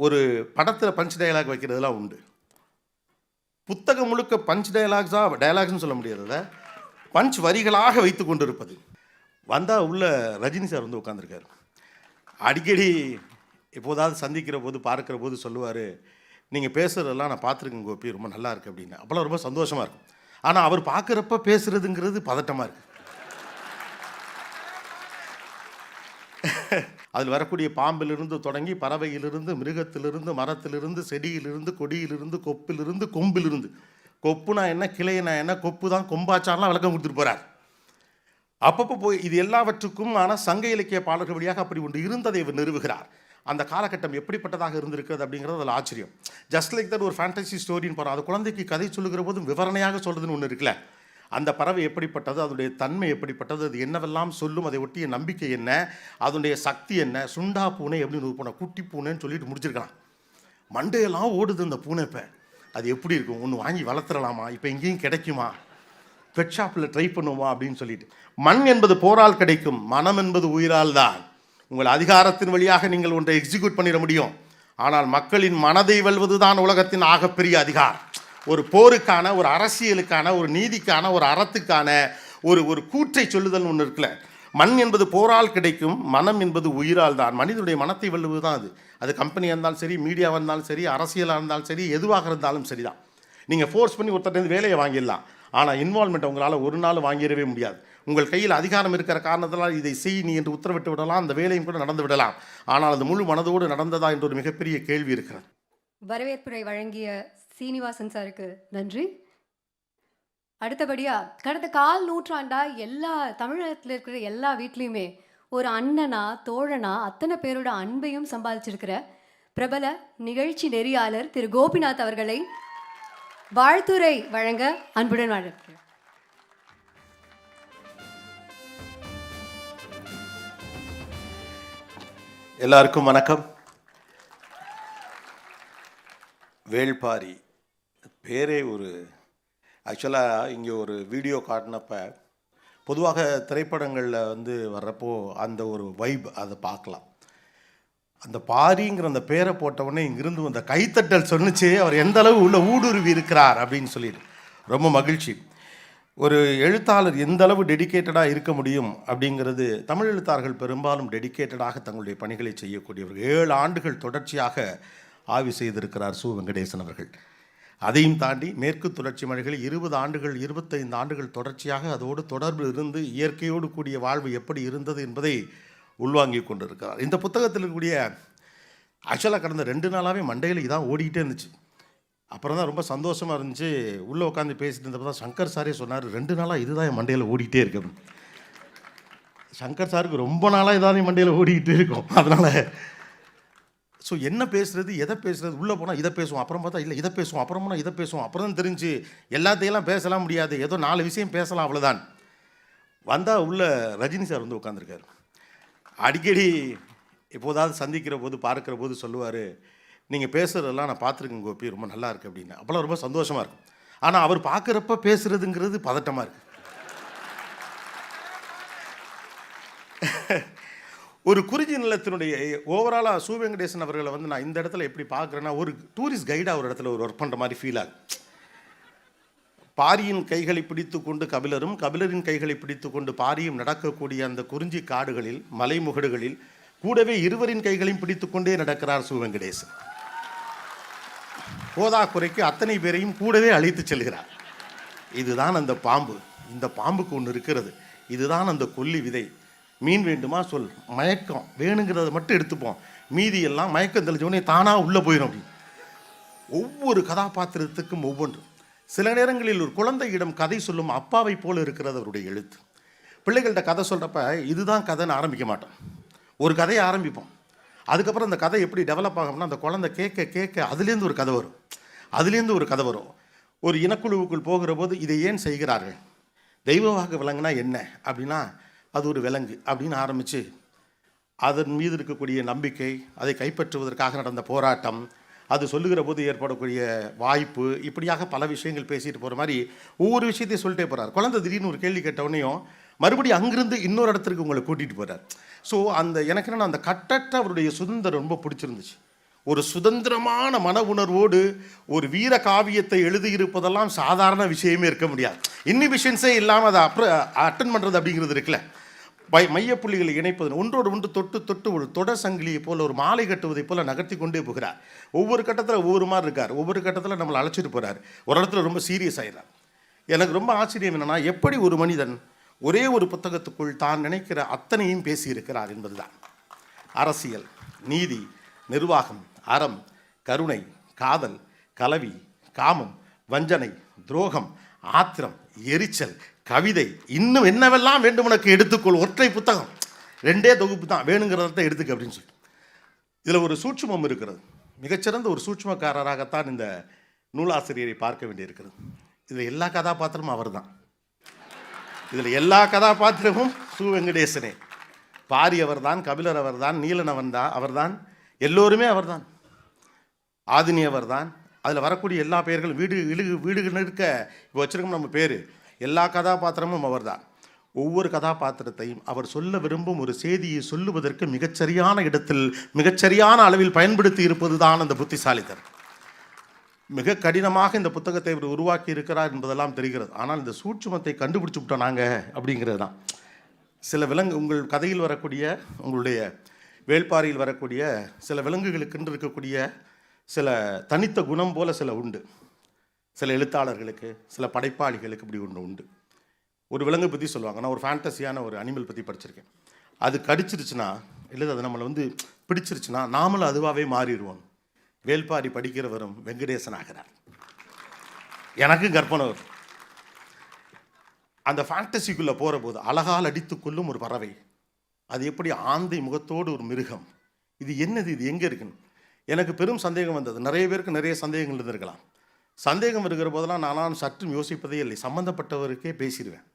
ஒரு படத்தில் punch dialogue வைக்கிறதுலாம் உண்டு. புத்தகம் முழுக்க பஞ்ச் டயலாக்ஸ்னு சொல்ல முடியாது. அதை பஞ்ச் வரிகளாக வைத்து கொண்டிருப்பது. வந்தால் உள்ள ரஜினி சார் வந்து உட்காந்துருக்காரு. அடிக்கடி எப்போதாவது சந்திக்கிற போது பார்க்குற போது சொல்லுவார், நீங்கள் பேசுகிறதெல்லாம் நான் பார்த்துருக்கேன் கோபி, ரொம்ப நல்லா இருக்குது அப்படின்னு. அப்போல்லாம் ரொம்ப சந்தோஷமாக இருக்கும். ஆனால் அவர் பார்க்குறப்ப பேசுகிறதுங்கிறது பதட்டமாக இருக்குது. அதில் வரக்கூடிய பாம்பிலிருந்து தொடங்கி பறவையிலிருந்து, மிருகத்திலிருந்து, மரத்திலிருந்து, செடியிலிருந்து, கொடியிலிருந்து, கொப்பிலிருந்து, கொம்பிலிருந்து. கொப்புனா என்ன, கிளைனா என்ன, கொப்பு தான் கொம்பாச்சாரெலாம் விளக்கம் கொடுத்துட்டு போகிறார். அப்பப்போ போய் இது எல்லாவற்றுக்கும் ஆனால் சங்க இலக்கிய பாடல்கள் வழியாக அப்படி ஒன்று இருந்ததை இவர் நிறுவுகிறார். அந்த காலகட்டம் எப்படிப்பட்டதாக இருந்திருக்கிறது அப்படிங்கிறது அதில் ஆச்சரியம். ஜஸ்ட் லைக் தட் ஒரு ஃபேண்டசி ஸ்டோரின்னு போகிறோம். அது குழந்தைக்கு கதை சொல்லுகிற போதும் விவரணையாக சொல்கிறதுன்னு ஒன்று இருக்குல்ல. அந்த பறவை எப்படிப்பட்டது, அதனுடைய தன்மை எப்படிப்பட்டது, அது என்னவெல்லாம் சொல்லும், அதை ஒட்டிய நம்பிக்கை என்ன, அதனுடைய சக்தி என்ன, சுண்டா பூனை எப்படின்னு ஒரு பூனை, குட்டி பூனைன்னு சொல்லிட்டு முடிச்சிருக்கலாம். மண்டையெல்லாம் ஓடுது அந்த பூனை. இப்போ அது எப்படி இருக்கும், ஒன்று வாங்கி வளர்த்துடலாமா, இப்போ எங்கேயும் கிடைக்குமா, பெட் ஷாப்பில் ட்ரை பண்ணுவோமா அப்படின்னு சொல்லிட்டு. மண் என்பது போரால் கிடைக்கும், மனம் என்பது உயிரால் தான். உங்கள் அதிகாரத்தின் வழியாக நீங்கள் ஒன்றை எக்ஸிக்யூட் பண்ணிட முடியும். ஆனால் மக்களின் மனதை வெல்வது தான் உலகத்தின் ஆகப்பெரிய அதிகாரம். ஒரு போருக்கான, ஒரு அரசியலுக்கான, ஒரு நீதிக்கான, ஒரு அறத்துக்கான ஒரு கூற்றை சொல்லுதல் ஒன்று இருக்குல்ல. மண் என்பது போரால் கிடைக்கும், மனம் என்பது உயிரால் தான். மனிதனுடைய மனத்தை வெல்லுவது தான் அது. அது கம்பெனியாக இருந்தாலும் சரி, மீடியாவாக இருந்தாலும் சரி, அரசியலாக இருந்தாலும் சரி, எதுவாக இருந்தாலும் சரி தான். நீங்கள் ஃபோர்ஸ் பண்ணி ஒருத்தர் வேலையை வாங்கிடலாம். ஆனால் இன்வால்மெண்ட் உங்களால் ஒரு நாள் வாங்கிடவே முடியாது. உங்கள் கையில் அதிகாரம் இருக்கிற காரணத்தினால் இதை செய் நீ என்று உத்தரவிட்டு விடலாம், அந்த வேலையும் கூட நடந்து விடலாம். ஆனால் அது முழு மனதோடு நடந்ததா என்ற ஒரு மிகப்பெரிய கேள்வி இருக்கிறது. வரவேற்புரை வழங்கிய சீனிவாசன் சாருக்கு நன்றி. அடுத்தபடியா கடந்த கால் நூற்றாண்டா எல்லா தமிழகத்தில் இருக்கிற எல்லா வீட்லேயுமே ஒரு அண்ணனா தோழனா அத்தனை பேரோட அன்பையும் சம்பாதிச்சிருக்கிற பிரபல நிகழ்ச்சி நெறியாளர் திரு கோபிநாத் அவர்களை வாழ்த்துரை வழங்க அன்புடன் வாழ்த்துகிறேன். எல்லாருக்கும் வணக்கம். வேள்பாரி பேரே ஒரு ஆக்சுவலாக இங்கே ஒரு வீடியோ காட்டினப்ப பொதுவாக திரைப்படங்களில் வர்றப்போ அந்த ஒரு வைப் அதை பார்க்கலாம். அந்த பாரிங்கிற அந்த பேரை போட்டவுடனே இங்கிருந்து அந்த கைத்தட்டல் சொன்னிச்சு அவர் எந்த அளவு உள்ள ஊடுருவி இருக்கிறார் அப்படின்னு சொல்லிட்டு ரொம்ப மகிழ்ச்சி. ஒரு எழுத்தாளர் எந்த அளவு டெடிக்கேட்டடாக இருக்க முடியும் அப்படிங்கிறது, தமிழ் எழுத்தாளர்கள் பெரும்பாலும் டெடிக்கேட்டடாக தங்களுடைய பணிகளை செய்யக்கூடியவர்கள். 7 ஆண்டுகள் தொடர்ச்சியாக ஆய்வு செய்திருக்கிறார் சு வெங்கடேசன் அவர்கள். அதையும் தாண்டி மேற்கு தொடர்ச்சி மலைகளில் 20 ஆண்டுகள் 25 ஆண்டுகள் தொடர்ச்சியாக அதோடு தொடர்பு இருந்து இயற்கையோடு கூடிய வாழ்வு எப்படி இருந்தது என்பதை உள்வாங்கி கொண்டிருக்கிறார். இந்த புத்தகத்தில் இருக்கக்கூடிய ஆக்சுவலாக கடந்த 2 நாளாகவே மண்டையில் இதான் ஓடிக்கிட்டே இருந்துச்சு. அப்புறம் தான் ரொம்ப சந்தோஷமாக இருந்துச்சு. உள்ளே உட்காந்து பேசிட்டு இருந்தப்போ தான் சங்கர் சாரே சொன்னார், 2 நாளாக இதுதான் என் மண்டையில் ஓடிக்கிட்டே இருக்கு அப்படின்னு. சங்கர் சாருக்கு ரொம்ப நாளாக இதான் என் மண்டையில் ஓடிக்கிட்டே இருக்கும். அதனால் ஸோ என்ன பேசுகிறது, எதை பேசுகிறது, உள்ளே போனால் இதை பேசுவோம், அப்புறம் பார்த்தா இல்லை இதை பேசுவோம், அப்புறம் போனால் இதை பேசுவோம், அப்புறம் தான் தெரிஞ்சு எல்லாத்தையெல்லாம் பேசலாம் முடியாது, ஏதோ 4 விஷயம் பேசலாம் அவ்வளோதான். வந்தால் உள்ள ரஜினி சார் வந்து உட்காந்துருக்காரு. அடிக்கடி எப்போதாவது சந்திக்கிற போது பார்க்குற போது சொல்லுவார், நீங்கள் பேசுகிறதெல்லாம் நான் பார்த்துருக்கேன் கோபி, ரொம்ப நல்லா இருக்குது அப்படின்னு. அப்போல்லாம் ரொம்ப சந்தோஷமாக இருக்கும். ஆனால் அவர் பார்க்குறப்ப பேசுகிறதுங்கிறது பதட்டமாக இருக்குது. ஒரு குறிஞ்சி நிலத்தினுடைய ஓவராலாக சு வெங்கடேசன் அவர்களை நான் இந்த இடத்துல எப்படி பார்க்குறேன்னா, ஒரு டூரிஸ்ட் கைடாக ஒரு இடத்துல ஒரு ஒர்க் பண்ணுற மாதிரி ஃபீல் ஆகுது. பாரியின் கைகளை பிடித்து கொண்டு கபிலரும், கபிலரின் கைகளை பிடித்து கொண்டு பாரியும் நடக்கக்கூடிய அந்த குறிஞ்சி காடுகளில், மலைமுகடுகளில் கூடவே இருவரின் கைகளையும் பிடித்து கொண்டே நடக்கிறார் சு வெங்கடேசன். போதாக்குறைக்கு அத்தனை பேரையும் கூடவே அழைத்து செல்கிறார். இதுதான் அந்த பாம்பு. இந்த பாம்புக்கு ஒன்று இருக்கிறது. இதுதான் அந்த கொல்லி விதை. மீன் வேண்டுமா சொல், மயக்கம் வேணுங்கிறத மட்டும் எடுத்துப்போம், மீதி எல்லாம் மயக்கம் தெளிஞ்சோடனே தானாக உள்ளே போயிடும் அப்படின்னு. ஒவ்வொரு கதாபாத்திரத்துக்கும் ஒவ்வொன்று. சில நேரங்களில் ஒரு குழந்தையிடம் கதை சொல்லும் அப்பாவை போல இருக்கிறது அவருடைய எழுத்து. பிள்ளைகள்கிட்ட கதை சொல்கிறப்ப இதுதான் கதைன்னு ஆரம்பிக்க மாட்டோம். ஒரு கதையை ஆரம்பிப்போம். அதுக்கப்புறம் அந்த கதை எப்படி டெவலப் ஆகும்னா, அந்த குழந்தை கேட்க கேட்க அதுலேருந்து ஒரு கதை வரும், அதுலேருந்து ஒரு கதை வரும். ஒரு இனக்குழுவுக்குள் போகிற போது இதை ஏன் செய்கிறார்கள், தெய்வமாக விலங்குனா என்ன அப்படின்னா அது ஒரு விலங்கு அப்படின்னு ஆரம்பித்து அதன் மீது இருக்கக்கூடிய நம்பிக்கை, அதை கைப்பற்றுவதற்காக நடந்த போராட்டம், அது சொல்லுகிற போது ஏற்படக்கூடிய வாய்ப்பு, இப்படியாக பல விஷயங்கள் பேசிட்டு போகிற மாதிரி ஒவ்வொரு விஷயத்தையும் சொல்லிட்டே போகிறார். குழந்தை திடீர்னு ஒரு கேள்வி கேட்டவுடனேயும் மறுபடியும் அங்கிருந்து இன்னொரு இடத்துக்கு உங்களை கூட்டிகிட்டு போகிறார். ஸோ அந்த எனக்கு என்னென்னா அந்த கட்டற்ற அவருடைய சுதந்திரம் ரொம்ப பிடிச்சிருந்துச்சு. ஒரு சுதந்திரமான மன உணர்வோடு ஒரு வீர காவியத்தை எழுதியிருப்பதெல்லாம் சாதாரண விஷயமே இருக்க முடியாது. இன்னிபிஷன்ஸே இல்லாமல் அதை அட்டன் பண்ணுறது அப்படிங்கிறது இருக்குல்ல, மையப்புள்ளிகளை இணைப்பது, ஒன்றோடு ஒன்று தொட்டு தொட்டு ஒரு தொடர் சங்கிலியை போல், ஒரு மாலை கட்டுவதை போல் நகர்த்தி கொண்டே போகிறார். ஒவ்வொரு கட்டத்தில் ஒவ்வொரு மாதிரி இருக்கார். ஒவ்வொரு கட்டத்தில் நம்மளை அழைச்சிட்டு போகிறார். ஒரு இடத்துல ரொம்ப சீரியஸ் ஆகிறார். எனக்கு ரொம்ப ஆச்சரியம் என்னென்னா, எப்படி ஒரு மனிதன் ஒரே ஒரு புத்தகத்துக்குள் தான் நினைக்கிற அத்தனையும் பேசியிருக்கிறார் என்பதுதான். அரசியல், நீதி, நிர்வாகம், அறம், கருணை, காதல், கலவி, காமம், வஞ்சனை, துரோகம், ஆத்திரம், எரிச்சல், கவிதை, இன்னும் என்னவெல்லாம் வேண்டும் உனக்கு எடுத்துக்கொள். ஒற்றை புத்தகம், 2 தொகுப்பு தான், வேணுங்கிறத எடுத்துக்க அப்படின்னு சொல்லி. இதில் ஒரு சூட்சுமம் இருக்கிறது. மிகச்சிறந்த ஒரு சூட்சுமக்காரராகத்தான் இந்த நூலாசிரியரை பார்க்க வேண்டியிருக்கிறது. இதில் எல்லா கதாபாத்திரமும் அவர் தான். இதில் எல்லா கதாபாத்திரமும் சு. வெங்கடேசனே. பாரி அவர்தான், கபிலர் அவர்தான், நீலன் அவர்தான், எல்லோருமே அவர்தான், ஆதினி அவர்தான். அதில் வரக்கூடிய எல்லா பெயர்களும் வீடுகள் இருக்க இப்போ வச்சிருக்கோம் நம்ம பேர், எல்லா கதாபாத்திரமும் அவர்தான். ஒவ்வொரு கதாபாத்திரத்தையும் அவர் சொல்ல விரும்பும் ஒரு செய்தியை சொல்லுவதற்கு மிகச்சரியான இடத்தில் மிகச்சரியான அளவில் பயன்படுத்தி இருப்பது தான் அந்த புத்திசாலித்தனம். மிக கடினமாக இந்த புத்தகத்தை இவர் உருவாக்கி இருக்கிறார் என்பதெல்லாம் தெரிகிறது. ஆனால் இந்த சூட்சுமத்தை கண்டுபிடிச்சு விட்டோம் நாங்கள் அப்படிங்கிறது தான். சில உங்கள் கதையில் வரக்கூடிய, உங்களுடைய வேள்பாரியில் வரக்கூடிய சில விலங்குகளுக்கென்று இருக்கக்கூடிய சில தனித்த குணம் போல சில உண்டு. சில எழுத்தாளர்களுக்கு, சில படைப்பாளிகளுக்கு இப்படி ஒன்று உண்டு. ஒரு விலங்கை பற்றி சொல்லுவாங்க. நான் ஒரு ஃபேண்டஸியான ஒரு அனிமல் பற்றி படிச்சிருக்கேன். அது கடிச்சிருச்சுன்னா, இல்லை அது நம்மளை பிடிச்சிருச்சுன்னா நாமளும் அதுவாகவே மாறிடுவோம். வேள்பாரி படிக்கிறவரும் வெங்கடேசன் ஆகிறார். எனக்கும் கற்பனை வரும். அந்த ஃபேண்டசிக்குள்ளே போகிற போது அழகால் அடித்து கொள்ளும் ஒரு பறவை, அது எப்படி ஆந்தை முகத்தோடு ஒரு மிருகம், இது என்னது, இது எங்கே இருக்குன்னு எனக்கு பெரும் சந்தேகம் வந்தது. நிறைய பேருக்கு நிறைய சந்தேகங்கள் இருந்திருக்கலாம். சந்தேகம் இருக்கிற போதெல்லாம் நானும் சற்றும் யோசிப்பதே இல்லை. சம்மந்தப்பட்டவருக்கே பேசிடுவேன்.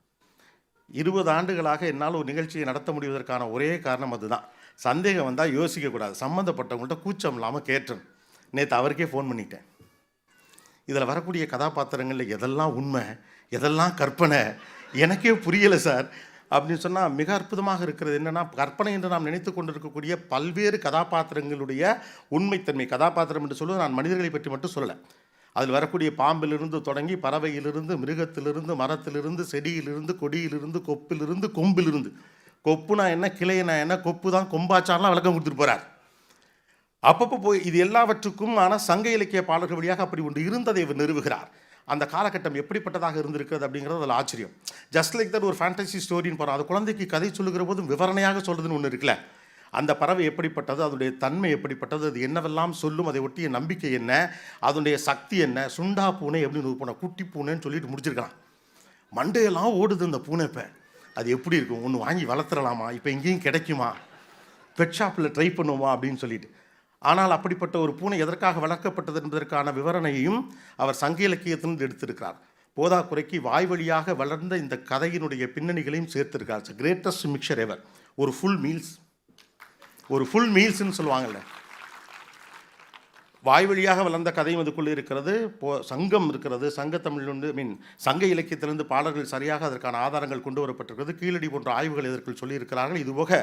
20 ஆண்டுகளாக என்னால் ஒரு நிகழ்ச்சியை நடத்த முடிவதற்கான ஒரே காரணம் அதுதான். சந்தேகம் வந்தால் யோசிக்கக்கூடாது, சம்மந்தப்பட்டவங்கள்ட்ட கூச்சம் இல்லாமல் கேட்டேன். நேற்று அவருக்கே ஃபோன் பண்ணிட்டேன். இதில் வரக்கூடிய கதாபாத்திரங்களில் எதெல்லாம் உண்மை, எதெல்லாம் கற்பனை எனக்கே புரியலை சார் அப்படின்னு சொன்னால் மிக அற்புதமாக இருக்கிறது. என்னென்னா, கற்பனை என்று நாம் நினைத்து கொண்டிருக்கக்கூடிய பல்வேறு கதாபாத்திரங்களுடைய உண்மைத்தன்மை. கதாபாத்திரம் என்று சொல்லுவது நான் மனிதர்களை பற்றி மட்டும் சொல்லலை. அதில் வரக்கூடிய பாம்பிலிருந்து தொடங்கி பறவையிலிருந்து, மிருகத்திலிருந்து, மரத்திலிருந்து, செடியிலிருந்து, கொடியிலிருந்து, கொப்பிலிருந்து, கொம்பிலிருந்து. கொப்புனா என்ன, கிளைனா என்ன, கொப்பு தான் கொம்பாச்சாரெலாம் விளக்கம் கொடுத்துட்டு போகிறார். அப்பப்போ போய் இது எல்லாவற்றுக்கும் ஆனால் சங்க இலக்கிய பாடல்கள் வழியாக அப்படி ஒன்று இருந்ததை இவர் நிறுவுகிறார். அந்த காலகட்டம் எப்படிப்பட்டதாக இருந்திருக்கிறது அப்படிங்கிறது அதில் ஆச்சரியம். ஜஸ்ட் லைக் தட் ஒரு ஃபேண்டசி ஸ்டோரின்னு போகிறோம். அது குழந்தைக்கு கதை சொல்லுகிற போதும் விவரணையாக சொல்கிறதுன்னு ஒன்று இருக்குல்ல. அந்த பறவை எப்படிப்பட்டது, அதனுடைய தன்மை எப்படிப்பட்டது, அது என்னவெல்லாம் சொல்லும், அதை ஒட்டிய நம்பிக்கை என்ன, அதனுடைய சக்தி என்ன, சுண்டா பூனை எப்படின்னு பூனை, குட்டி பூனைன்னு சொல்லிட்டு முடிச்சிருக்கலாம். மண்டையெல்லாம் ஓடுது அந்த பூனை. இப்போ அது எப்படி இருக்கும், ஒன்று வாங்கி வளர்த்துடலாமா, இப்போ எங்கேயும் கிடைக்குமா, பெட் ஷாப்பில் ட்ரை பண்ணுவோமா அப்படின்னு சொல்லிட்டு. ஆனால் அப்படிப்பட்ட ஒரு பூனை எதற்காக வளர்க்கப்பட்டது என்பதற்கான விவரணையையும் அவர் சங்க இலக்கியத்திலிருந்து எடுத்திருக்கிறார். போதாக்குறைக்கு வாய் வழியாக வளர்ந்த இந்த கதையினுடைய பின்னணிகளையும் சேர்த்திருக்கார். கிரேட்டஸ்ட் மிக்சர் எவர். ஒரு ஃபுல் மீல்ஸ்ன்னு சொல்லுவாங்கள்ல, வாய் வழியாக வளர்ந்த கதையும் அதுக்குள்ளே இருக்கிறது. சங்கம் இருக்கிறது, சங்கத்தமிழிலிருந்து சங்க இலக்கியத்திலிருந்து பாடல்கள் சரியாக அதற்கான ஆதாரங்கள் கொண்டு வரப்பட்டிருக்கிறது. கீழடி போன்ற ஆய்வுகள் இதற்குள் சொல்லியிருக்கிறார்கள். இதுபோக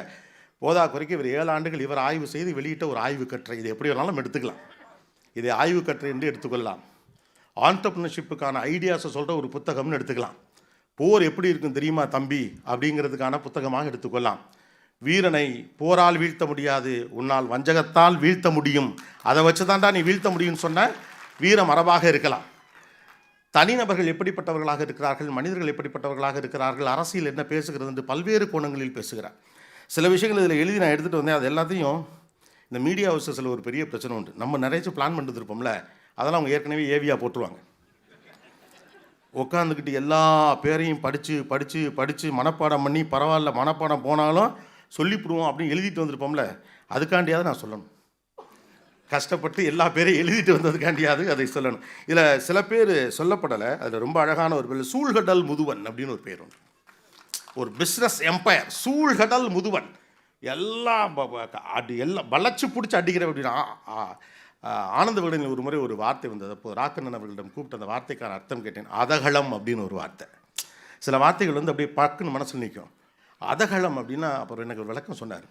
போதாக்குறைக்கு இவர் 7 ஆண்டுகள் இவர் ஆய்வு செய்து வெளியிட்ட ஒரு ஆய்வு கட்டுரை. இது எப்படி வேணாலும் எடுத்துக்கலாம். இதை ஆய்வு கட்டுரை என்று எடுத்துக்கொள்ளலாம். ஆண்டர்ப்ரனர்ஷிப்புக்கான ஐடியாஸை சொல்கிற ஒரு புத்தகம்னு எடுத்துக்கலாம். போர் எப்படி இருக்கும் தெரியுமா தம்பி அப்படிங்கிறதுக்கான புத்தகமாக எடுத்துக்கொள்ளலாம். வீரனை போரால் வீழ்த்த முடியாது, உன்னால் வஞ்சகத்தால் வீழ்த்த முடியும், அதை வச்சு தான்டா நீ வீழ்த்த முடியும்னு சொன்ன வீர மரபாக இருக்கலாம். தனிநபர்கள் எப்படிப்பட்டவர்களாக இருக்கிறார்கள், மனிதர்கள் எப்படிப்பட்டவர்களாக இருக்கிறார்கள், அரசியல் என்ன பேசுகிறது என்று பல்வேறு கோணங்களில் பேசுகிறார். சில விஷயங்கள் இதில் எழுதி நான் எடுத்துகிட்டு வந்தேன். அது எல்லாத்தையும் இந்த மீடியா ஹவுஸஸில் ஒரு பெரிய பிரச்சனை உண்டு. நம்ம நிறைய பிளான் பண்ணிட்டு இருப்போம்ல, அதெல்லாம் அவங்க ஏற்கனவே ஏவியா போட்டுருவாங்க. உட்காந்துக்கிட்டு எல்லா பேரையும் படித்து மனப்பாடம் பண்ணி, பரவாயில்ல மனப்பாடம் போனாலும் சொல்லிவிடுவோம் அப்படின்னு எழுதிட்டு வந்திருப்போம்ல, அதுக்காண்டியாவது நான் சொல்லணும். கஷ்டப்பட்டு எல்லா பேரையும் எழுதிட்டு வந்ததுக்காண்டியாவது அதை சொல்லணும். இதில் சில பேர் சொல்லப்படலை. அதில் ரொம்ப அழகான ஒரு பேர் சூழ்கடல் முதுவன் அப்படின்னு ஒரு பேர் உண்டு. ஒரு பிஸ்னஸ் எம்பையர், சூழ்கடல் முதுவன், எல்லாம் வளைச்சு பிடிச்சி அடிக்கிற அப்படின்னா. ஆனந்த விகடனில் ஒரு முறை ஒரு வார்த்தை வந்தது. அப்போது ராக்கண்ணன் அவர்களிடம் கூப்பிட்டு அந்த வார்த்தைக்கான அர்த்தம் கேட்டேன். அதகளம் அப்படின்னு ஒரு வார்த்தை. சில வார்த்தைகள் அப்படியே பக்குன்னு மனசில் நிற்கும். அதகளம் அப்படின்னா அப்புறம் எனக்கு ஒரு விளக்கம் சொன்னார்.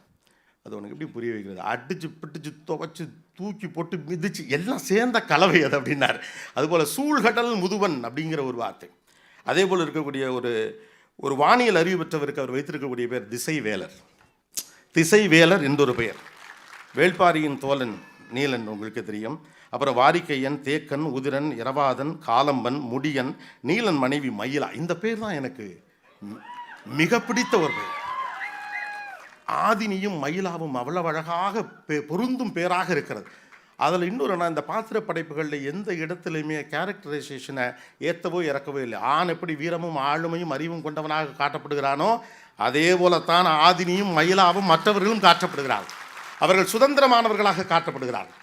அது உனக்கு எப்படி புரிய வைக்கிறது, அடித்து பிடிச்சு துவைச்சு தூக்கி போட்டு மிதிச்சு எல்லாம் சேர்ந்த கலவை அது அப்படின்னார். அதுபோல் சூழ்கடல் முதுவன் அப்படிங்கிற ஒரு வார்த்தை. அதே போல் இருக்கக்கூடிய ஒரு வானியல் அறிவு பெற்றவருக்கு அவர் வைத்திருக்கக்கூடிய பேர் திசைவேலர். திசைவேலர் என்றொரு பெயர். வேள்பாரியின் தோழன் நீலன் உங்களுக்கு தெரியும். அப்புறம் வாரிக்கையன், தேக்கன், உதிரன், இரவாதன், காலம்பன், முடியன், நீலன் மனைவி மயிலா. இந்த பேர் தான் எனக்கு மிக பிடித்த ஒரு பெயர். ஆதினியும் மயிலாவும் அவ்வளவு அழகாக பொருந்தும் பேராக இருக்கிறது. அதில் இன்னொரு, நான் இந்த பாத்திர படைப்புகளில் எந்த இடத்துலையுமே கேரக்டரைசேஷனை ஏற்றவோ இறக்கவோ இல்லை. ஆண் எப்படி வீரமும் ஆளுமையும் அறிவும் கொண்டவனாக காட்டப்படுகிறானோ அதே போலத்தான் ஆதினியும் மயிலாவும் மற்றவர்களும் காட்டப்படுகிறார்கள். அவர்கள் சுதந்திரமானவர்களாக காட்டப்படுகிறார்கள்.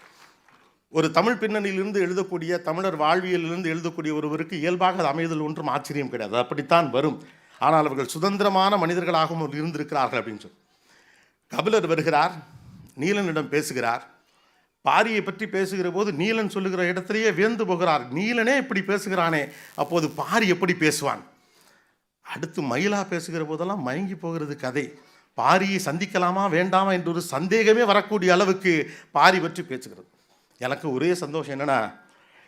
ஒரு தமிழ் பின்னணியிலிருந்து எழுதக்கூடிய, தமிழர் வாழ்வியலிலிருந்து எழுதக்கூடிய ஒருவருக்கு இயல்பாக அது அமைதல் ஒன்றும் ஆச்சரியம் கிடையாது, அப்படித்தான் வரும். ஆனால் அவர்கள் சுதந்திரமான மனிதர்களாகவும் இருந்திருக்கிறார்கள் அப்படின்னு சொல்லி கபிலர் வருகிறார், நீலனிடம் பேசுகிறார். பாரியை பற்றி பேசுகிற போது நீலன் சொல்லுகிற இடத்திலேயே வியந்து போகிறார். நீலனே இப்படி பேசுகிறானே, அப்போது பாரி எப்படி பேசுவான்? அடுத்து மயிலா பேசுகிற போதெல்லாம் மயங்கி போகிறது கதை. பாரியை சந்திக்கலாமா வேண்டாமா என்ற ஒரு சந்தேகமே வரக்கூடிய அளவுக்கு பாரி பற்றி பேசுகிறது. எனக்கு ஒரே சந்தோஷம் என்னென்னா,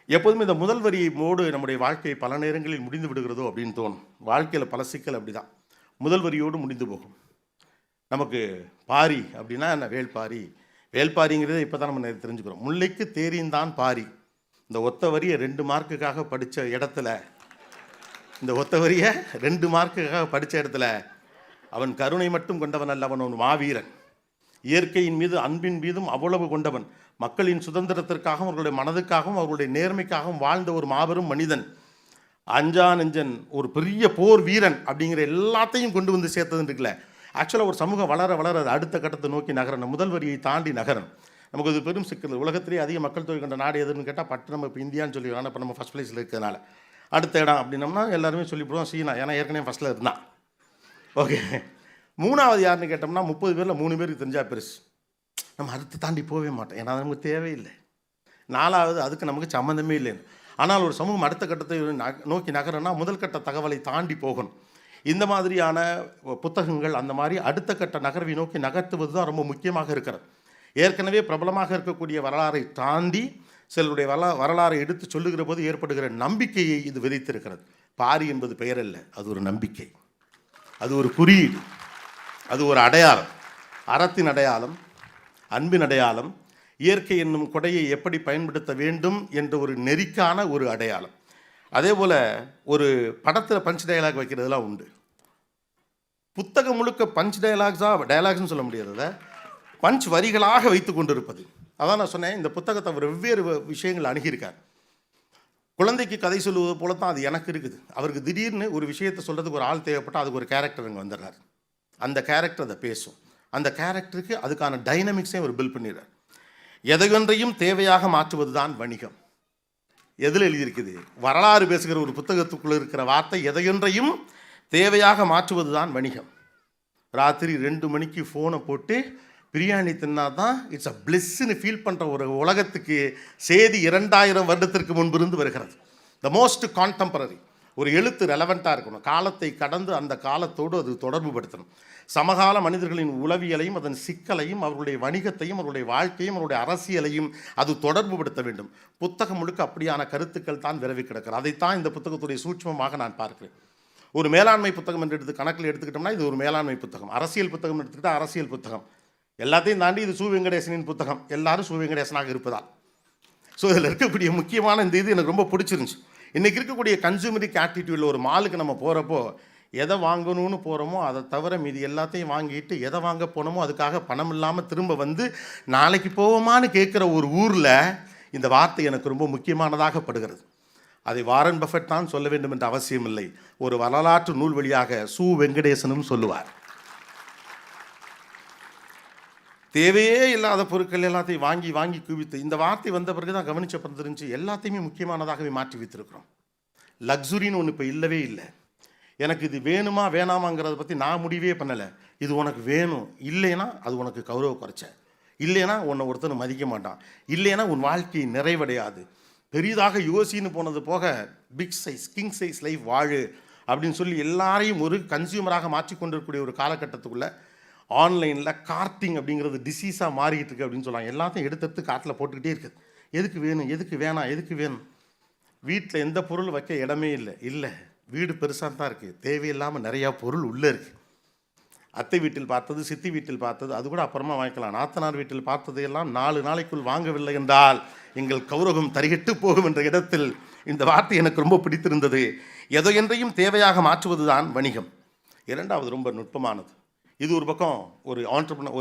எப்போதுமே இந்த முதல் வரியோடு நம்முடைய வாழ்க்கை பல நேரங்களில் முடிந்து விடுகிறதோ அப்படின்னு தோணும். வாழ்க்கையில் பல சிக்கல் அப்படி தான், முதல் வரியோடு முடிந்து போகும். நமக்கு பாரி அப்படின்னா என்ன, வேள்பாரி. வேள்பாரிங்கிறத இப்போ தான் நம்ம தெரிஞ்சுக்கிறோம். முல்லைக்கு தேரின்தான் பாரி. இந்த ஒத்த வரியை 2 மார்க்குக்காக படித்த இடத்துல, இந்த ஒத்த வரியை 2 மார்க்குக்காக படித்த இடத்துல, அவன் கருணை மட்டும் கொண்டவன் அல்ல, அவன் ஒரு மாவீரன். இயற்கையின் மீது அன்பின் மீதும் அவ்வளவு கொண்டவன். மக்களின் சுதந்திரத்திற்காகவும் அவர்களுடைய மனதுக்காகவும் அவர்களுடைய நேர்மைக்காகவும் வாழ்ந்த ஒரு மாபெரும் மனிதன். அஞ்சா நெஞ்சன், ஒரு பெரிய போர் வீரன் அப்படிங்கிற எல்லாத்தையும் கொண்டு வந்து சேர்த்ததுன்னு இருக்குல்ல. ஆக்சுவலாக ஒரு சமூகம் வளர வளர அது அடுத்த கட்டத்தை நோக்கி நகரணும், முதல் வரியை தாண்டி நகரணும். நமக்கு இது பெரும் சிக்கல். உலகத்திலேயே அதிக மக்கள் தொகை கொண்ட நாடு எதுன்னு கேட்டால் பட்டு நம்ம இப்போ இந்தியான்னு சொல்லிடுவோம். இப்போ நம்ம ஃபஸ்ட் பிளேஸில் இருக்கிறதுனால அடுத்த இடம் அப்படின்னம்னா எல்லாருமே சொல்லிவிடுவோம் சீனா, ஏன்னா ஏற்கனவே ஃபஸ்ட்டில் இருந்தான். ஓகே, 3வது யாருன்னு கேட்டோம்னா 30 பேரில் 3 பேருக்கு தெரிஞ்சால் பெருசு. நம்ம அடுத்து தாண்டி போகவே மாட்டோம், ஏன்னா நமக்கு தேவையில்லை. 4வது அதுக்கு நமக்கு சம்மந்தமே இல்லைன்னு. ஆனால் ஒரு சமூகம் அடுத்த கட்டத்தை நோக்கி நகரன்னா முதல் கட்ட தகவலை தாண்டி போகணும். இந்த மாதிரியான புத்தகங்கள் அந்த மாதிரி அடுத்த கட்ட நகர்வை நோக்கி நகர்த்துவது தான் ரொம்ப முக்கியமாக இருக்கிறது. ஏற்கனவே பிரபலமாக இருக்கக்கூடிய வரலாறை தாண்டி சிலருடைய வரலாறை எடுத்து சொல்லுகிற போது ஏற்படுகிற நம்பிக்கையை இது விதைத்திருக்கிறது. பாரி என்பது பெயர் அல்ல, அது ஒரு நம்பிக்கை, அது ஒரு குறியீடு, அது ஒரு அடையாளம், அறத்தின் அடையாளம், அன்பின் அடையாளம், இயற்கை என்னும் கொடையை எப்படி பயன்படுத்த வேண்டும் என்ற ஒரு நெறிக்கான ஒரு அடையாளம். அதே போல் ஒரு படத்தில் பஞ்ச் டயலாக் வைக்கிறதுலாம் உண்டு. புத்தகம் முழுக்க பஞ்ச் டயலாக்ஸ்னு சொல்ல முடியாதத பஞ்ச் வரிகளாக வைத்து கொண்டிருப்பது. அதான் நான் சொன்னேன், இந்த புத்தகத்தை அவர் வெவ்வேறு விஷயங்கள் அணுகியிருக்கார். குழந்தைக்கு கதை சொல்லுவது போல தான் அது எனக்கு இருக்குது. அவருக்கு திடீர்னு ஒரு விஷயத்தை சொல்கிறதுக்கு ஒரு ஆள் தேவைப்பட்டால் அதுக்கு ஒரு கேரக்டர் அங்கே வந்துடுறார். அந்த கேரக்டர் அதை பேசும். அந்த கேரக்டருக்கு அதுக்கான டைனமிக்ஸையும் அவர் பில்ட் பண்ணிடுறார். எதையொன்றையும் தேவையாக மாற்றுவது தான் வணிகம். எதில் எழுதியிருக்குது? வரலாறு பேசுகிற ஒரு புத்தகத்துக்குள்ளே இருக்கிற வார்த்தை, எதையொன்றையும் தேவையாக மாற்றுவது தான் வணிகம். ராத்திரி 2 மணிக்கு ஃபோனை போட்டு பிரியாணி தின்னா தான் இட்ஸ் அ பிளெஸ்ன்னு ஃபீல் பண்ணுற ஒரு உலகத்துக்கு செய்தி 2000 வருடத்திற்கு முன்பிருந்து வருகிறது. The most contemporary. ஒரு எழுத்து ரெலவெண்ட்டாக இருக்கணும், காலத்தை கடந்து அந்த காலத்தோடு அது தொடர்பு படுத்தணும். சமகால மனிதர்களின் உளவியலையும் அதன் சிக்கலையும் அவர்களுடைய வணிகத்தையும் அவர்களுடைய வாழ்க்கையும் அவருடைய அரசியலையும் அது தொடர்பு படுத்த வேண்டும். புத்தகம் முழுக்க அப்படியான கருத்துக்கள் தான் விரவி கிடக்கிறது. அதைத்தான் இந்த புத்தகத்துடைய சூட்சமமாக நான் பார்க்கிறேன். ஒரு மேலாண்மை புத்தகம் என்று கணக்கில் எடுத்துக்கிட்டோம்னா இது ஒரு மேலாண்மை புத்தகம். அரசியல் புத்தகம் எடுத்துக்கிட்டால் அரசியல் புத்தகம். எல்லாத்தையும் தாண்டி இது சு வெங்கடேசனின் புத்தகம். எல்லாரும் சு வெங்கடேசனாக இருப்பதால். ஸோ இதில் இருக்கக்கூடிய முக்கியமான இந்த இது எனக்கு ரொம்ப பிடிச்சிருந்துச்சு. இன்றைக்கி இருக்கக்கூடிய கன்சூமரிக் ஆட்டிடியூடில் ஒரு மாலுக்கு நம்ம போகிறப்போ எதை வாங்கணும்னு போகிறோமோ அதை தவிர மீதி எல்லாத்தையும் வாங்கிட்டு எதை வாங்க போனோமோ அதுக்காக பணம் இல்லாமல் திரும்ப வந்து நாளைக்கு போவோமான்னு கேட்குற ஒரு ஊரில் இந்த வார்த்தை எனக்கு ரொம்ப முக்கியமானதாக படுகிறது. அதை வாரன் பஃபெட் தான் சொல்ல வேண்டும் என்ற அவசியம் இல்லை. ஒரு வரலாற்று நூல் வழியாக சு வெங்கடேசனும் சொல்லுவார். தேவையே இல்லாத பொருட்கள் எல்லாத்தையும் வாங்கி வாங்கி குவித்து, இந்த வார்த்தை வந்த பிறகு தான் கவனிச்சப்பட்டு தெரிஞ்சு எல்லாத்தையுமே முக்கியமானதாகவே மாற்றி வைத்திருக்கிறோம். லக்ஸுரின்னு ஒன்று இப்போ இல்லவே இல்லை. எனக்கு இது வேணுமா வேணாமாங்கிறத பற்றி நான் முடிவே பண்ணலை. இது உனக்கு வேணும், இல்லைன்னா அது உனக்கு கௌரவ குறைச்ச, இல்லைன்னா உன்னை ஒருத்தனை மதிக்க மாட்டான், இல்லைன்னா உன் வாழ்க்கை நிறைவடையாது. பெரிதாக யோசின்னு போனது போக big size king size life வாழு அப்படின்னு சொல்லி எல்லாரையும் ஒரு கன்சியூமராக மாற்றிக்கொண்டிருக்கக்கூடிய ஒரு காலகட்டத்துக்குள்ளே ஆன்லைனில் கார்ட்டிங் அப்படிங்கிறது டிசீஸாக மாறிக்கிட்டு இருக்கு அப்படின்னு சொல்லுவாங்க. எல்லாத்தையும் எடுத்து காட்டில் போட்டுக்கிட்டே இருக்குது. எதுக்கு வேணும், எதுக்கு வேணாம், எதுக்கு வேணும். வீட்டில் எந்த பொருள் வைக்க இடமே இல்லை, வீடு பெருசாக தான் இருக்குது, தேவையில்லாமல் நிறையா பொருள் உள்ளே இருக்குது. அத்தை வீட்டில் பார்த்தது, சித்தி வீட்டில் பார்த்தது, அது கூட அப்புறமா வாங்கிக்கலாம். நாத்தனார் வீட்டில் பார்த்ததையெல்லாம் 4 நாளைக்குள் வாங்கவில்லை என்றால் எங்கள் கௌரவம் தரிகட்டு போகும் என்ற இடத்தில் இந்த வார்த்தை எனக்கு ரொம்ப பிடித்திருந்தது. எதையென்றையும் தேவையாக மாற்றுவது தான் வணிகம். இரண்டாவது ரொம்ப நுட்பமானது. இது ஒரு பக்கம் ஒரு ஆண்டர்பிரினர்,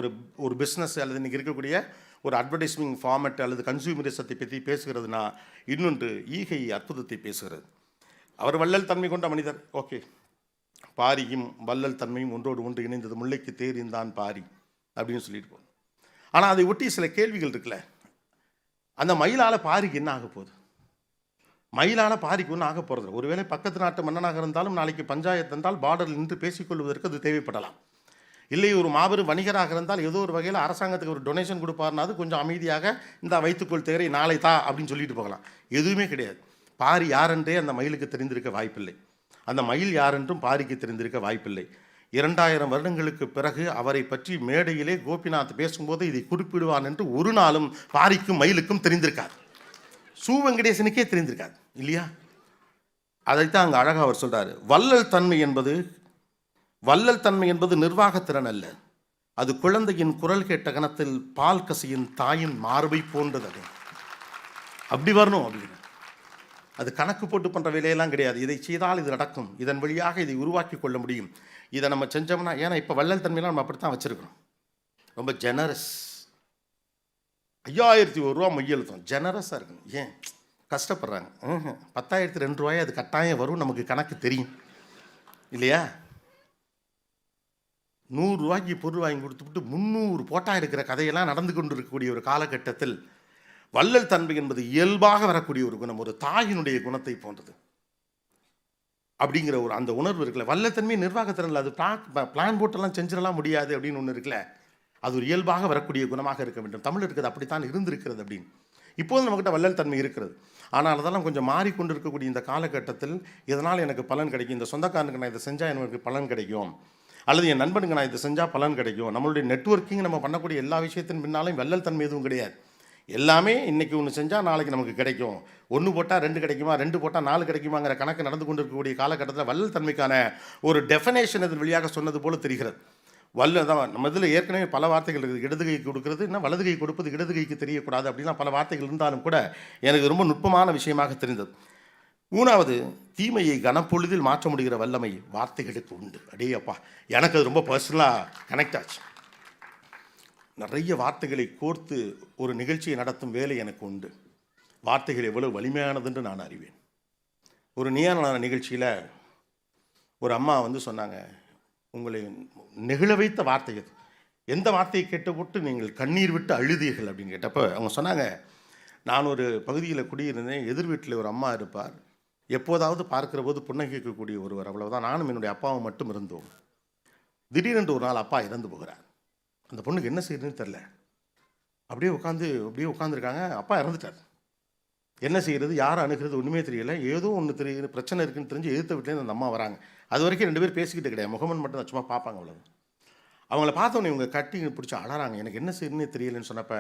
ஒரு பிஸ்னஸ் அல்லது இன்றைக்கி இருக்கக்கூடிய ஒரு அட்வர்டைஸ்மிங் ஃபார்மேட் அல்லது கன்சூமரிசத்தை பற்றி பேசுகிறதுனா, இன்னொன்று ஈகை அற்புதத்தை பேசுகிறது. அவர் வள்ளல் தன்மை கொண்ட மனிதர், ஓகே. பாரியும் வள்ளல் தன்மையும் ஒன்றோடு ஒன்று இணைந்தது, முல்லைக்கு தேரிந்தான் பாரி அப்படின்னு சொல்லிட்டு போகணும். ஆனால் அதை ஒட்டி சில கேள்விகள் இருக்குல்ல. அந்த மயிலால் பாரிக்கு என்ன ஆக போகுது? மயிலால் பாரிக்கு ஒன்றும் ஆக போகிறது. ஒருவேளை பக்கத்து நாட்டு மன்னனாக இருந்தாலும் நாளைக்கு பஞ்சாயத்து இருந்தால் பார்டரில் நின்று பேசிக்கொள்வதற்கு அது தேவைப்படலாம். இல்லை ஒரு மாபெரும் வணிகராக இருந்தால் ஏதோ ஒரு வகையில் அரசாங்கத்துக்கு ஒரு டொனேஷன் கொடுப்பாருனா அது கொஞ்சம் அமைதியாக இந்த வைத்துக்கொள் தேரை நாளை தா அப்படின்னு சொல்லிட்டு போகலாம். எதுவுமே கிடையாது. பாரி யாரென்றே அந்த மயிலுக்கு தெரிந்திருக்க வாய்ப்பில்லை. அந்த மயில் யாரென்றும் பாரிக்கு தெரிந்திருக்க வாய்ப்பில்லை. 2000 வருடங்களுக்கு பிறகு அவரை பற்றி மேடையிலே கோபிநாத் பேசும்போது இதை குறிப்பிடுவான் என்று ஒரு நாளும் பாரிக்கும் மயிலுக்கும் தெரிந்திருக்காது. சு வெங்கடேசனுக்கே தெரிந்திருக்காது இல்லையா? அதைத்தான் அங்கே அழகாக அவர் சொல்கிறார். வள்ளல் தன்மை என்பது நிர்வாகத்திறன் அல்ல, அது குழந்தையின் குரல் கேட்ட கணத்தில் பால் கசியின் தாயின் மார்பை போன்றது. அது அப்படி வரணும் அப்படின்னு. அது கணக்கு போட்டு பண்ணுற வேலையெல்லாம் கிடையாது. இதை செய்தால் இது நடக்கும், இதன் வழியாக இதை உருவாக்கி கொள்ள முடியும், இதை நம்ம செஞ்சோம்னா. ஏன்னா இப்போ வள்ளல் தன்மையெல்லாம் நம்ம அப்படி தான் வச்சுருக்கிறோம். ரொம்ப ஜெனரஸ். 5001 ரூபா மையெழுத்தம் ஜெனரஸாக இருக்கணும். ஏன் கஷ்டப்படுறாங்க? 10,002 ரூபாய் அது கட்டாயம் வரும், நமக்கு கணக்கு தெரியும் இல்லையா? 100 ரூபாய்க்கு பொருள் வாங்கி கொடுத்துவிட்டு 300 போட்டா எடுக்கிற கதையெல்லாம் நடந்து கொண்டு இருக்கக்கூடிய ஒரு காலகட்டத்தில் வள்ளல் தன்மை என்பது இயல்பாக வரக்கூடிய ஒரு குணம், ஒரு தாயினுடைய குணத்தை போன்றது அப்படிங்கிற ஒரு அந்த உணர்வு இருக்குல்ல. வள்ளல் தன்மை நிர்வாகத்திறனில் அது பிளான் போட்டெல்லாம் செஞ்சிடலாம் முடியாது அப்படின்னு ஒன்று இருக்குல்ல. அது ஒரு இயல்பாக வரக்கூடிய குணமாக இருக்க வேண்டும். தமிழ் இருக்கிறது அப்படித்தான் இருந்திருக்கிறது அப்படின்னு. இப்போது நம்மக்கிட்ட வள்ளல் தன்மை இருக்கிறது. ஆனால் அதெல்லாம் கொஞ்சம் மாறிக்கொண்டு இருக்கக்கூடிய இந்த காலகட்டத்தில் இதனால் எனக்கு பலன் கிடைக்கும், இந்த சொந்தக்காரனுக்கு நான் இதை செஞ்சால் எனக்கு பலன் கிடைக்கும், அல்லது என் நண்பனுக்கு நான் இதை செஞ்சால் பலன் கிடைக்கும். நம்மளுடைய நெட்வொர்க்கிங் நம்ம பண்ணக்கூடிய எல்லா விஷயத்தின் பின்னாலும் வள்ளல் தன்மை எதுவும் கிடையாது. எல்லாமே இன்றைக்கி ஒன்று செஞ்சால் நாளைக்கு நமக்கு கிடைக்கும், 1 போட்டால் 2 கிடைக்குமா, 2 போட்டால் 4 கிடைக்குமாங்கிற கணக்கு நடந்து கொண்டு இருக்கக்கூடிய காலகட்டத்தில் வள்ளல் தன்மைக்கான ஒரு டெஃபினேஷன் இதன் வழியாக சொன்னது போல தெரிகிறது. தான் நம்ம இதில் ஏற்கனவே பல வார்த்தைகள் இருக்குது. இடது கைக்கு கொடுக்கறது இன்னும் வலது கை கொடுப்பது இடது கைக்கு தெரியக்கூடாது அப்படின்லாம் பல வார்த்தைகள் இருந்தாலும் கூட எனக்கு ரொம்ப நுட்பமான விஷயமாக தெரிந்தது. 3வது, தீமையை கனப்பொழுதில் மாற்ற முடிகிற வல்லமை வார்த்தைகளுக்கு உண்டு. அடே அப்பா, எனக்கு அது ரொம்ப பர்சனலாக கனெக்ட் ஆச்சு. நிறைய வார்த்தைகளை கோர்த்து ஒரு நிகழ்ச்சியை நடத்தும் வேலை எனக்கு உண்டு. வார்த்தைகள் எவ்வளவு வலிமையானது என்று நான் அறிவேன். ஒரு நீயான நிகழ்ச்சியில் ஒரு அம்மா சொன்னாங்க, உங்களை நெகிழ வைத்த வார்த்தை அது, எந்த வார்த்தையை கேட்டபோட்டு நீங்கள் கண்ணீர் விட்டு அழுதீர்கள் அப்படின்னு கேட்டப்போ அவங்க சொன்னாங்க, நான் ஒரு பகுதியில் குடியிருந்தேன், எதிர் வீட்டில் ஒரு அம்மா இருப்பார், எப்போதாவது பார்க்குற போது புன்னகைக்கக்கூடிய ஒருவர், அவ்வளவுதான். நானும் என்னுடைய அப்பாவும் மட்டும் இருந்தோம். திடீரென்று ஒரு நாள் அப்பா இறந்து போகிறார். அந்த பொண்ணுக்கு என்ன செய்யுதுன்னு தெரில. அப்படியே உட்காந்துருக்காங்க. அப்பா இறந்துட்டார். என்ன செய்கிறது, யாரை அணுகிறது ஒன்றுமே தெரியல. ஏதோ ஒன்று தெரியுது, பிரச்சனை இருக்குன்னு தெரிஞ்சு எதிர்த்த வீட்டிலேருந்து அந்த அம்மா வராங்க. அது வரைக்கும் 2 பேர் பேசிக்கிட்டு கிடையாது, முகமன் மட்டும் தான் சும்மா பார்ப்பாங்க. அவ்வளோ அவங்கள பார்த்தோன்னே இவங்க கட்டி பிடிச்சி அழறாங்க. எனக்கு என்ன செய்யுதுன்னு தெரியலன்னு சொன்னப்போ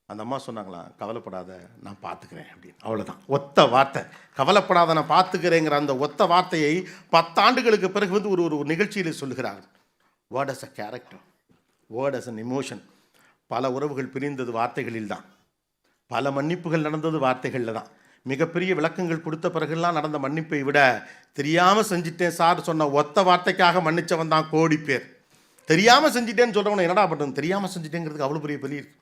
அந்த அம்மா சொன்னாங்களாம், கவலைப்படாத நான் பார்த்துக்கிறேன் அப்படின்னு. அவ்வளோதான், ஒத்த வார்த்தை. கவலைப்படாத நான் பார்த்துக்கிறேங்கிற அந்த ஒத்த வார்த்தையை 10 ஆண்டுகளுக்கு பிறகு ஒரு நிகழ்ச்சியில் சொல்லுகிறார்கள். Word as a character, word as an emotion. பல உறவுகள் பிரிந்தது வார்த்தைகளில் தான், பல மன்னிப்புகள் நடந்தது வார்த்தைகளில் தான். மிகப்பெரிய விளக்கங்கள் கொடுத்த பிறகுலாம் நடந்த மன்னிப்பை விட தெரியாமல் செஞ்சிட்டேன் சார் சொன்ன ஒத்த வார்த்தைக்காக மன்னிச்சவன் தான் கோடி பேர். தெரியாமல் செஞ்சிட்டேன்னு சொல்கிறவனை என்னடா பண்ணுறது, தெரியாமல் செஞ்சிட்டேங்கிறதுக்கு அவ்வளோ பெரிய பலி இருக்குது.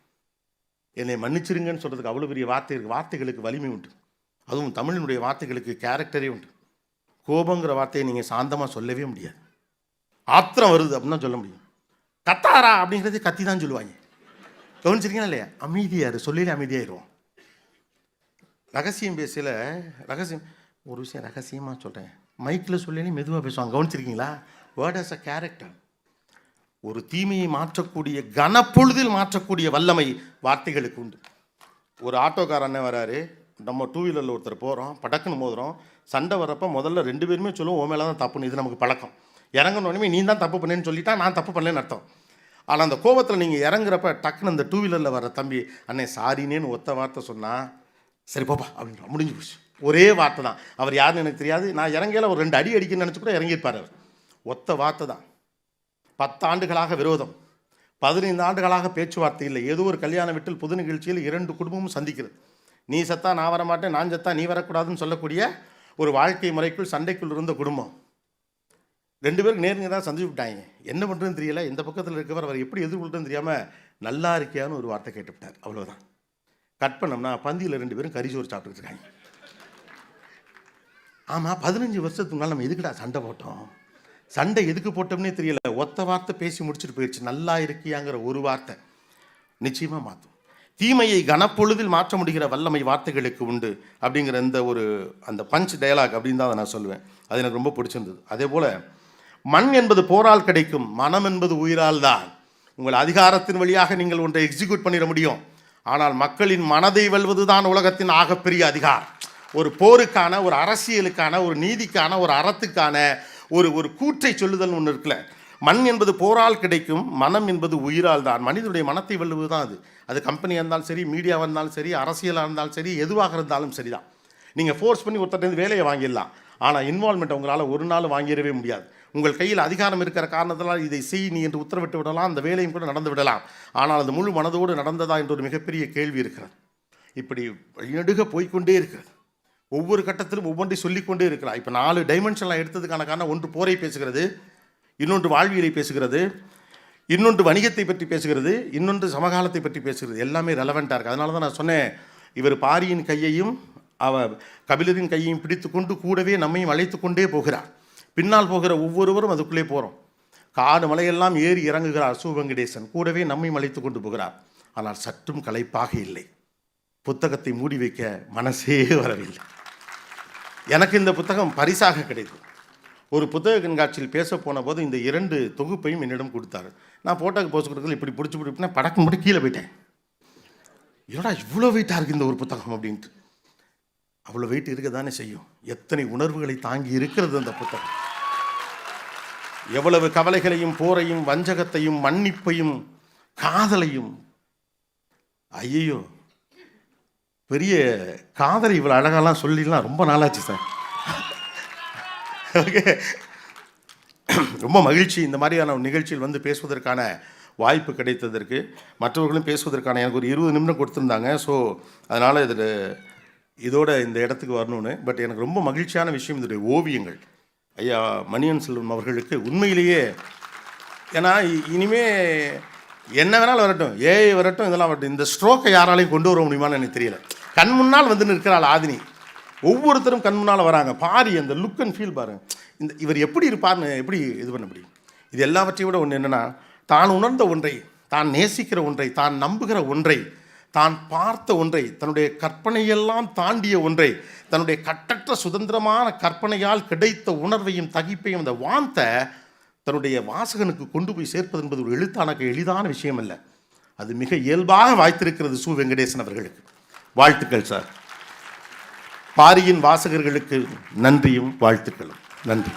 என்னை மன்னிச்சிருங்கன்னு சொல்கிறதுக்கு அவ்வளோ பெரிய வார்த்தை இருக்குது. வார்த்தைகளுக்கு வலிமை உண்டு, அதுவும் தமிழினுடைய வார்த்தைகளுக்கு கேரக்டரே உண்டு. கோபங்கிற வார்த்தையை நீங்கள் சாந்தமாக சொல்லவே முடியாது. ஆத்திரம் வருது அப்படின்னு தான் சொல்ல முடியும். கத்தாரா அப்படிங்கிறது கத்தி தான் சொல்லுவாங்க. கவனிச்சிருக்கீங்களா இல்லையா? அமைதியாரு, சொல்லிலே அமைதியாயிருவோம். ரகசியம் பேசல, ரகசியம் ஒரு விஷயம் ரகசியமாக சொல்கிறேன், மைக்கில் சொல்லி மெதுவாக பேசுவாங்க. கவனிச்சிருக்கீங்களா? Word as a character. ஒரு தீமையை மாற்றக்கூடிய, கனப்பொழுதில் மாற்றக்கூடிய வல்லமை வார்த்தைகளுக்கு உண்டு. ஒரு ஆட்டோக்கார அண்ணன் வராரு, நம்ம 2 வீலரில் ஒருத்தர் போகிறோம், படக்குன்னு மோதுறோம். சண்டை வரப்போ முதல்ல 2 பேருமே சொல்லுவோம், ஓ மேலே தான் தப்புன்னு. இது நமக்கு பழக்கம். இறங்கணுன்னே நீ தான் தப்பு பண்ணேன்னு சொல்லிட்டா நான் தப்பு பண்ணலன்னு அர்த்தம். ஆனால் அந்த கோபத்தில் நீங்கள் இறங்குறப்ப டக்குன்னு அந்த 2 வீலரில் வர தம்பி அண்ணே சாரினேன்னு ஒத்த வார்த்தை சொன்னால் சரி போப்பா அப்படின்னு முடிஞ்சு போச்சு. ஒரே வார்த்தை தான். அவர் யாருன்னு எனக்கு தெரியாது. நான் இறங்கையில் ஒரு 2 அடி அடிக்கணும்னு நினச்சி கூட இறங்கியிருப்பார். அவர் ஒத்த வார்த்தை தான். 10 ஆண்டுகளாக விரோதம், 15 ஆண்டுகளாக பேச்சுவார்த்தை இல்லை. ஏதோ ஒரு கல்யாண வீட்டில் பொது நிகழ்ச்சியில் 2 குடும்பமும் சந்திக்கிறது. நீ செத்தா நான் வரமாட்டேன், நான் செத்தா நீ வரக்கூடாதுன்னு சொல்லக்கூடிய ஒரு வாழ்க்கை முறைக்குள் சண்டைக்குள் இருந்த குடும்பம். 2 பேருக்கு நேருங்க தான் சந்திச்சு விட்டாங்க. என்ன பண்ணுறதுன்னு தெரியல. இந்த பக்கத்தில் இருக்கவர் அவர் எப்படி எதிர்கொள்றதுன்னு தெரியாமல் நல்லா இருக்கியான்னு ஒரு வார்த்தை கேட்டுவிட்டார். அவ்வளோதான். கட் பண்ணோம்னா பந்தியில் 2 பேரும் கறிச்சோறு சாப்பிட்டுட்டு இருக்காங்க. ஆமாம், 15 வருஷத்துக்கு முன்னால் நம்ம எதுக்குடா சண்டை போட்டோம்? சண்டை எதுக்கு போட்டோம்னே தெரியல. ஒத்த வார்த்தை பேசி முடிச்சுட்டு போயிடுச்சு. நல்லா இருக்கியாங்கிற ஒரு வார்த்தை நிச்சயமாக மாற்றும். தீமையை கனப்பொழுதில் மாற்ற முடிகிற வல்லமை வார்த்தைகளுக்கு உண்டு அப்படிங்கிற அந்த பஞ்ச் டயலாக் அப்படின்னு தான் நான் சொல்லுவேன். அது எனக்கு ரொம்ப பிடிச்சிருந்தது. அதே போல் மண் என்பது போரால் கிடைக்கும், மனம் என்பது உயிரால் தான். உங்கள் அதிகாரத்தின் வழியாக நீங்கள் ஒன்றை எக்ஸிக்யூட் பண்ணிட முடியும். ஆனால் மக்களின் மனதை வெல்வது தான் உலகத்தின் ஆகப்பெரிய அதிகாரம். ஒரு போருக்கான, ஒரு அரசியலுக்கான, ஒரு நீதிக்கான, ஒரு அறத்துக்கான ஒரு கூற்றை சொல்லுதல் ஒன்று இருக்குல்ல. மண் என்பது போரால் கிடைக்கும், மனம் என்பது உயிரால் தான். மனிதனுடைய மனத்தை வெல்லுவது தான் அது. அது கம்பெனியாக இருந்தாலும் சரி, மீடியாவாக இருந்தாலும் சரி, அரசியலாக இருந்தாலும் சரி, எதுவாக இருந்தாலும் சரி தான். நீங்கள் ஃபோர்ஸ் பண்ணி ஒருத்தர் வேலையை வாங்கிடலாம். ஆனால் இன்வால்மெண்ட் உங்களால் ஒரு நாள் வாங்கிடவே முடியாது. உங்கள் கையில் அதிகாரம் இருக்கிற காரணத்தினால் இதை செய் நீ என்று உத்தரவிட்டு விடலாம். அந்த வேலையும் கூட நடந்து விடலாம். ஆனால் அது முழு மனதோடு நடந்ததா என்ற ஒரு மிகப்பெரிய கேள்வி இருக்கிறது. இப்படி வழிநடுக போய்கொண்டே இருக்கிறது. ஒவ்வொரு கட்டத்திலும் ஒவ்வொன்றை சொல்லிக்கொண்டே இருக்கிறார். இப்போ 4 டைமென்ஷன்லாம் எடுத்ததுக்கான காரணம், ஒன்று போரை பேசுகிறது, இன்னொன்று வாழ்வியலை பேசுகிறது, இன்னொன்று வணிகத்தை பற்றி பேசுகிறது, இன்னொன்று சமகாலத்தை பற்றி பேசுகிறது. எல்லாமே ரெலவெண்ட்டாக இருக்குது. அதனால தான் நான் சொன்னேன், இவர் பாரியின் கையையும் கபிலரின் கையையும் பிடித்து கொண்டு கூடவே நம்மையும் அழைத்து கொண்டே போகிறார். பின்னால் போகிற ஒவ்வொருவரும் அதுக்குள்ளே போகிறோம். காடு மலையெல்லாம் ஏறி இறங்குகிறார் சு. வெங்கடேசன். கூடவே நம்மையும் அழைத்து கொண்டு போகிறார். ஆனால் சற்றும் களைப்பாக இல்லை. புத்தகத்தை மூடி வைக்க மனசே வரவில்லை. எனக்கு இந்த புத்தகம் பரிசாக கிடைத்தது. ஒரு புத்தக கண்காட்சியில் பேச போன போது இந்த 2 தொகுப்பையும் என்னிடம் கொடுத்தாரு. நான் போட்டோக்கு போஸ்ட் கொடுக்கல, இப்படி பிடிச்சி படக்கு மட்டும் கீழே போயிட்டேன். என்னடா இவ்வளோ வெயிட்டாக இருக்குது இந்த ஒரு புத்தகம் அப்படின்ட்டு. அவ்வளோ வெயிட் இருக்க தானே செய்யும். எத்தனை உணர்வுகளை தாங்கி இருக்கிறது அந்த புத்தகம். எவ்வளவு கவலைகளையும், போரையும், வஞ்சகத்தையும், மன்னிப்பையும், காதலையும். ஐயோ, பெரிய காதலை இவ்வளோ அழகாலாம் சொல்லிடலாம் ரொம்ப நாளாச்சு சார். ஓகே, ரொம்ப மகிழ்ச்சி இந்த மாதிரியான நிகழ்ச்சியில் வந்து பேசுவதற்கான வாய்ப்பு கிடைத்ததற்கு. மற்றவர்களும் பேசுவதற்கான எனக்கு ஒரு 20 நிமிடம் கொடுத்துருந்தாங்க. ஸோ அதனால் இதோட இந்த இடத்துக்கு வரணும்னு. பட் எனக்கு ரொம்ப மகிழ்ச்சியான விஷயம் இதோடைய ஓவியங்கள். ஐயா மணியன் செல்வம் அவர்களுக்கு உண்மையிலேயே, ஏன்னா இனிமே என்ன வேணாலும் வரட்டும், ஏஐ வரட்டும், இதெல்லாம் வரட்டும், இந்த ஸ்ட்ரோக்கை யாராலையும் கொண்டு வர முடியுமான்னு எனக்கு தெரியல. கண் முன்னால் வந்து நிற்கிறாள் ஆதினி. ஒவ்வொருத்தரும் கண் முன்னால் வராங்க. பாரு அந்த லுக் அண்ட் ஃபீல் பாருங்க. இவர் எப்படி இருப்பார்னு எப்படி இது பண்ண முடியும்? இது எல்லாவற்றையும் விட ஒன்று என்னென்னா, தான் உணர்ந்த ஒன்றை, தான் நேசிக்கிற ஒன்றை, தான் நம்புகிற ஒன்றை, தான் பார்த்த ஒன்றை, தன்னுடைய கற்பனையெல்லாம் தாண்டிய ஒன்றை, தன்னுடைய கட்டற்ற சுதந்திரமான கற்பனையால் கிடைத்த உணர்வையும் தகிப்பையும் அந்த வார்த்தை தன்னுடைய வாசகனுக்கு கொண்டு போய் சேர்ப்பது என்பது ஒரு எளிதான விஷயம் அல்ல. அது மிக இயல்பாக வாய்த்திருக்கிறது சு. வெங்கடேசன் அவர்களுக்கு. வாழ்த்துக்கள் சார். பாரியின் வாசகர்களுக்கு நன்றியும் வாழ்த்துக்களும். நன்றி.